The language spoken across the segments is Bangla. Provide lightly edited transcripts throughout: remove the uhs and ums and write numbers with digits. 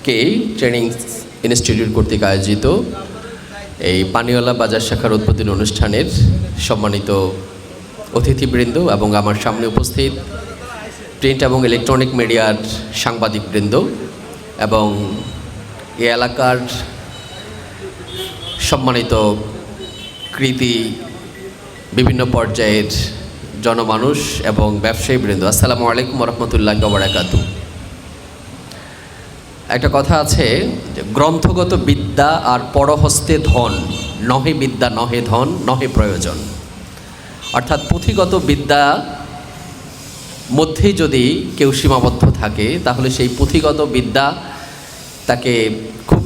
কে ট্রেনিং ইনস্টিটিউট কর্তৃক আয়োজিত এই পানিওয়ালা বাজার শাখার উদ্বোধনী অনুষ্ঠানের সম্মানিত অতিথিবৃন্দ এবং আমার সামনে উপস্থিত প্রিন্ট এবং ইলেকট্রনিক মিডিয়ার সাংবাদিকবৃন্দ এবং এই এলাকার সম্মানিত কৃতি বিভিন্ন পর্যায়ের জনমানুষ এবং ব্যবসায়ীবৃন্দ, আসসালামু আলাইকুম রহমতুল্লাহি ওয়া বারাকাতুহু। একটা কথা আছে যে গ্রন্থগত বিদ্যা আর পরহস্তে ধন, নহে বিদ্যা নহে ধন নহে প্রয়োজন। অর্থাৎ পুঁথিগত বিদ্যা মধ্যেই যদি কেউ সীমাবদ্ধ থাকে তাহলে সেই পুঁথিগত বিদ্যা তাকে খুব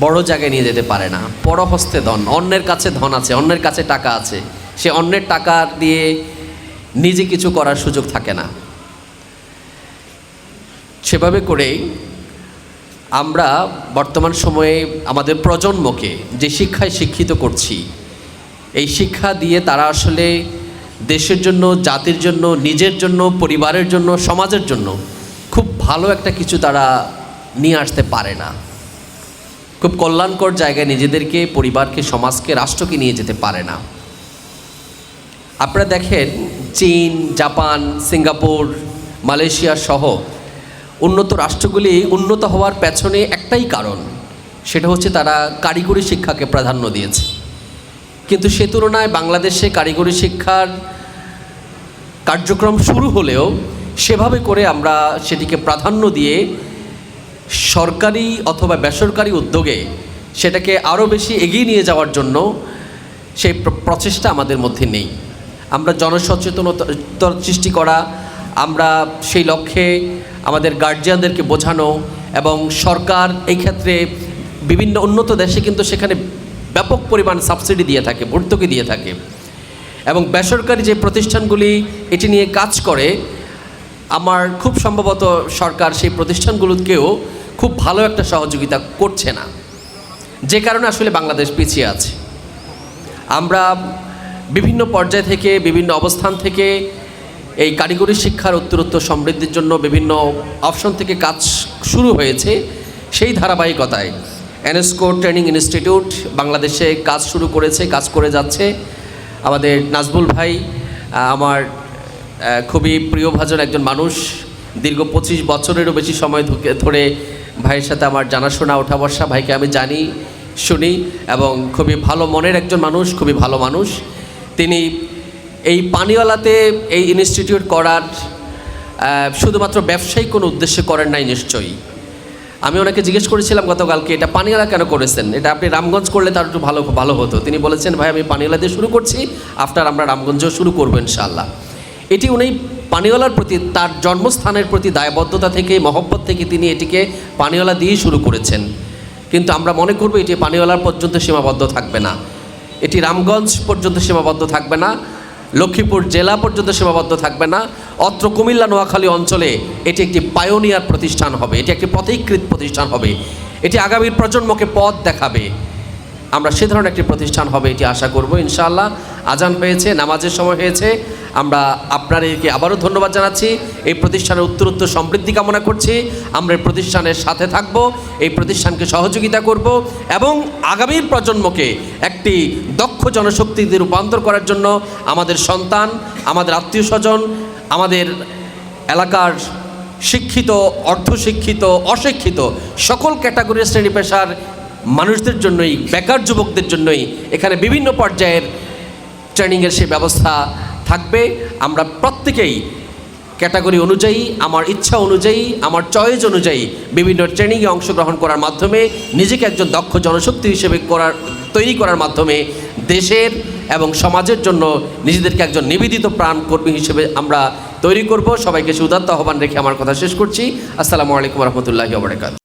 বড় জায়গায় নিয়ে যেতে পারে না। পরহস্তে ধন, অন্যের কাছে ধন আছে, অন্যের কাছে টাকা আছে, সে অন্যের টাকা দিয়ে নিজে কিছু করার সুযোগ থাকে না। সেভাবে করেই আমরা বর্তমান সময়ে আমাদের প্রজন্মকে যে শিক্ষায় শিক্ষিত করছি, এই শিক্ষা দিয়ে তারা আসলে দেশের জন্য, জাতির জন্য, নিজের জন্য, পরিবারের জন্য, সমাজের জন্য খুব ভালো একটা কিছু তারা নিয়ে আসতে পারে না। খুব কল্যাণকর জায়গায় নিজেদেরকে, পরিবারকে, সমাজকে, রাষ্ট্রকে নিয়ে যেতে পারে না। আপনারা দেখেন চীন, জাপান, সিঙ্গাপুর, মালয়েশিয়া সহ উন্নত রাষ্ট্রগুলি উন্নত হওয়ার পেছনে একটাই কারণ, সেটা হচ্ছে তারা কারিগরি শিক্ষাকে প্রাধান্য দিয়েছে। কিন্তু সে তুলনায় বাংলাদেশে কারিগরি শিক্ষার কার্যক্রম শুরু হলেও সেভাবে করে আমরা সেটিকে প্রাধান্য দিয়ে সরকারি অথবা বেসরকারি উদ্যোগে সেটাকে আরও বেশি এগিয়ে নিয়ে যাওয়ার জন্য সেই প্রচেষ্টা আমাদের মধ্যে নেই। আমরা জনসচেতনতা সৃষ্টি করা, আমরা সেই লক্ষ্যে আমাদের গার্জিয়ানদেরকে বোঝানো, এবং সরকার এই ক্ষেত্রে বিভিন্ন উন্নত দেশে কিন্তু সেখানে ব্যাপক পরিমাণ সাবসিডি দিয়ে থাকে, ভর্তুকি দিয়ে থাকে, এবং বেসরকারি যে প্রতিষ্ঠানগুলি এটি নিয়ে কাজ করে, আমার খুব সম্ভবত সরকার সেই প্রতিষ্ঠানগুলোকেও খুব ভালো একটা সহযোগিতা করছে না, যে কারণে আসলে বাংলাদেশ পিছিয়ে আছে। আমরা বিভিন্ন পর্যায় থেকে, বিভিন্ন অবস্থান থেকে এই কারিগরি শিক্ষার উত্তরোত্তর সমৃদ্ধির জন্য বিভিন্ন অপশন থেকে কাজ শুরু হয়েছে। সেই ধারাবাহিকতায় এনএসকো ট্রেনিং ইনস্টিটিউট বাংলাদেশে কাজ শুরু করেছে, কাজ করে যাচ্ছে। আমাদের নাজবুল ভাই আমার খুবই প্রিয়ভাজন একজন মানুষ, দীর্ঘ 25 বছরেরও বেশি সময় ধরে ভাইয়ের সাথে আমার জানাশোনা, ওঠা বসা, ভাইকে আমি জানি, শুনি, এবং খুবই ভালো মনের একজন মানুষ, খুবই ভালো মানুষ। তিনি এই পানিওয়ালাতে এই ইনস্টিটিউট করার শুধুমাত্র ব্যবসায়িক কোনো উদ্দেশ্যে করেন নাই নিশ্চয়ই। আমি ওনাকে জিজ্ঞেস করেছিলাম গতকালকে, এটা পানিওয়ালা কেন করেছেন, এটা আপনি রামগঞ্জ করলে তার একটু ভালো হতো। তিনি বলেছেন, ভাই আমি পানিওয়ালা দিয়ে শুরু করছি, আফটার আমরা রামগঞ্জেও শুরু করবো ইনশাআল্লাহ। এটি উনি পানিওয়ালার প্রতি, তার জন্মস্থানের প্রতি দায়বদ্ধতা থেকে, মহব্বত থেকে তিনি এটিকে পানিওয়ালা দিয়েই শুরু করেছেন। কিন্তু আমরা মনে করব এটি পানিওয়ালার পর্যন্ত সীমাবদ্ধ থাকবে না, এটি রামগঞ্জ পর্যন্ত সীমাবদ্ধ থাকবে না, লক্ষ্মীপুর জেলা পর্যন্ত সীমাবদ্ধ থাকবে না, অত্র কুমিল্লা নোয়াখালী অঞ্চলে এটি একটি পায়োনিয়ার প্রতিষ্ঠান হবে, এটি একটি পথিকৃত প্রতিষ্ঠান হবে, এটি আগামীর প্রজন্মকে পথ দেখাবে। আমরা সে ধরনের একটি প্রতিষ্ঠান হবে এটি আশা করব ইনশাআল্লাহ। আজান হয়েছে, নামাজের সময় হয়েছে, আমরা আপনাদেরকে আবারও ধন্যবাদ জানাচ্ছি। এই প্রতিষ্ঠানের উত্তরোত্তর সমৃদ্ধি কামনা করছি। আমরা এই প্রতিষ্ঠানের সাথে থাকব, এই প্রতিষ্ঠানকে সহযোগিতা করব, এবং আগামীর প্রজন্মকে একটি দক্ষ জনশক্তিতে রূপান্তর করার জন্য আমাদের সন্তান, আমাদের আত্মীয় স্বজন, আমাদের এলাকার শিক্ষিত, অর্ধশিক্ষিত, অশিক্ষিত সকল ক্যাটাগরির শ্রেণী পেশার মানুষদের জন্যই, বেকার যুবকদের জন্যই এখানে বিভিন্ন পর্যায়ের ট্রেনিংয়ের সে ব্যবস্থা থাকবে। আমরা প্রত্যেকেই ক্যাটাগরি অনুযায়ী, আমার ইচ্ছা অনুযায়ী, আমার চয়েস অনুযায়ী বিভিন্ন ট্রেনিংয়ে অংশগ্রহণ করার মাধ্যমে নিজেকে একজন দক্ষ জনশক্তি হিসেবে তৈরি করার মাধ্যমে দেশের এবং সমাজের জন্য নিজেদেরকে একজন নিবেদিত প্রাণকর্মী হিসেবে আমরা তৈরি করব। সবাইকে সুদাত্ত আহ্বান রেখে আমার কথা শেষ করছি। আসসালামু আলাইকুম রহমতুল্লাহি ওয়া বারাকাতুহু।